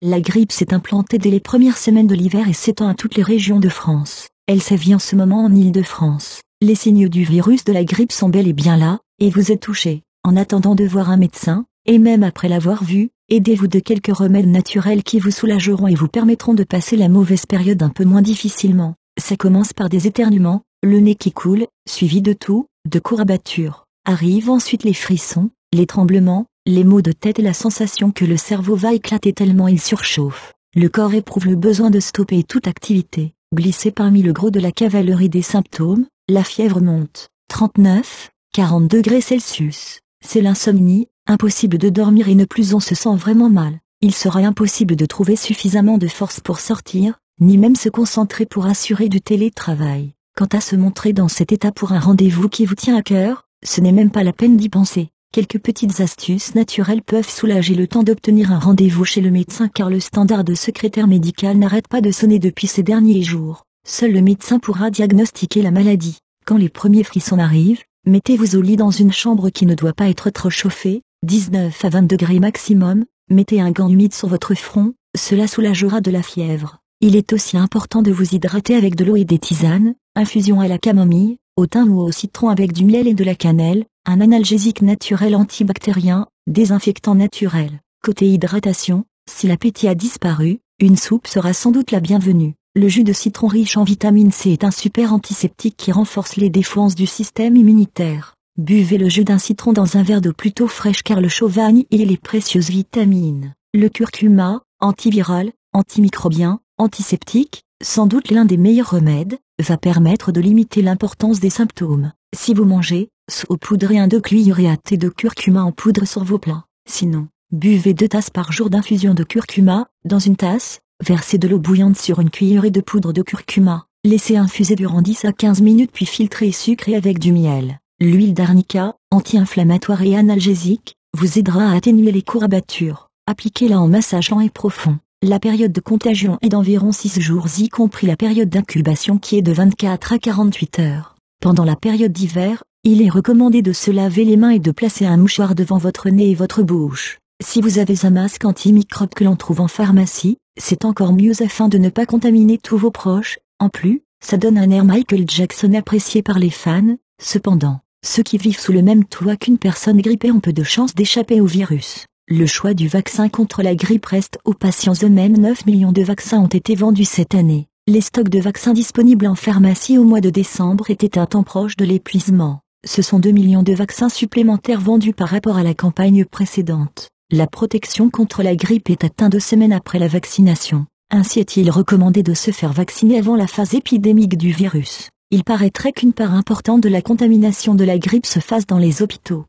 La grippe s'est implantée dès les premières semaines de l'hiver et s'étend à toutes les régions de France. Elle sévit en ce moment en Île-de-France. Les signes du virus de la grippe sont bel et bien là, et vous êtes touché. En attendant de voir un médecin, et même après l'avoir vu, aidez-vous de quelques remèdes naturels qui vous soulageront et vous permettront de passer la mauvaise période un peu moins difficilement. Ça commence par des éternuements, le nez qui coule, suivi de toux, de courbatures. Arrivent ensuite les frissons, les tremblements, les maux de tête et la sensation que le cerveau va éclater tellement il surchauffe. Le corps éprouve le besoin de stopper toute activité. Glissez parmi le gros de la cavalerie des symptômes, la fièvre monte, 39, 40 degrés Celsius. C'est l'insomnie, impossible de dormir et ne plus on se sent vraiment mal. Il sera impossible de trouver suffisamment de force pour sortir, ni même se concentrer pour assurer du télétravail. Quant à se montrer dans cet état pour un rendez-vous qui vous tient à cœur, ce n'est même pas la peine d'y penser. Quelques petites astuces naturelles peuvent soulager le temps d'obtenir un rendez-vous chez le médecin car le standard de secrétaire médical n'arrête pas de sonner depuis ces derniers jours. Seul le médecin pourra diagnostiquer la maladie. Quand les premiers frissons arrivent, mettez-vous au lit dans une chambre qui ne doit pas être trop chauffée, 19 à 20 degrés maximum, mettez un gant humide sur votre front, cela soulagera de la fièvre. Il est aussi important de vous hydrater avec de l'eau et des tisanes, infusion à la camomille, au thym ou au citron avec du miel et de la cannelle, un analgésique naturel antibactérien, désinfectant naturel. Côté hydratation, si l'appétit a disparu, une soupe sera sans doute la bienvenue. Le jus de citron riche en vitamine C est un super antiseptique qui renforce les défenses du système immunitaire. Buvez le jus d'un citron dans un verre d'eau plutôt fraîche car le chaud vanille et les précieuses vitamines. Le curcuma, antiviral, antimicrobien, antiseptique, sans doute l'un des meilleurs remèdes, va permettre de limiter l'importance des symptômes. Si vous mangez, saupoudrez 1-2 cuillerées à thé de curcuma en poudre sur vos plats. Sinon, buvez 2 tasses par jour d'infusion de curcuma, dans une tasse, versez de l'eau bouillante sur une cuillerée de poudre de curcuma, laissez infuser durant 10 à 15 minutes puis filtrez et sucrez avec du miel. L'huile d'arnica, anti-inflammatoire et analgésique, vous aidera à atténuer les courbatures. Appliquez-la en massage lent et profond. La période de contagion est d'environ 6 jours y compris la période d'incubation qui est de 24 à 48 heures. Pendant la période d'hiver, il est recommandé de se laver les mains et de placer un mouchoir devant votre nez et votre bouche. Si vous avez un masque antimicrobe que l'on trouve en pharmacie, c'est encore mieux afin de ne pas contaminer tous vos proches. En plus, ça donne un air Michael Jackson apprécié par les fans. Cependant, ceux qui vivent sous le même toit qu'une personne grippée ont peu de chances d'échapper au virus. Le choix du vaccin contre la grippe reste aux patients eux-mêmes. 9 millions de vaccins ont été vendus cette année. Les stocks de vaccins disponibles en pharmacie au mois de décembre étaient un temps proche de l'épuisement. Ce sont 2 millions de vaccins supplémentaires vendus par rapport à la campagne précédente. La protection contre la grippe est atteinte 2 semaines après la vaccination. Ainsi est-il recommandé de se faire vacciner avant la phase épidémique du virus. Il paraîtrait qu'une part importante de la contamination de la grippe se fasse dans les hôpitaux.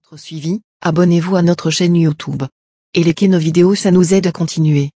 Pour suivi, abonnez-vous à notre chaîne YouTube. Et likez nos vidéos, ça nous aide à continuer.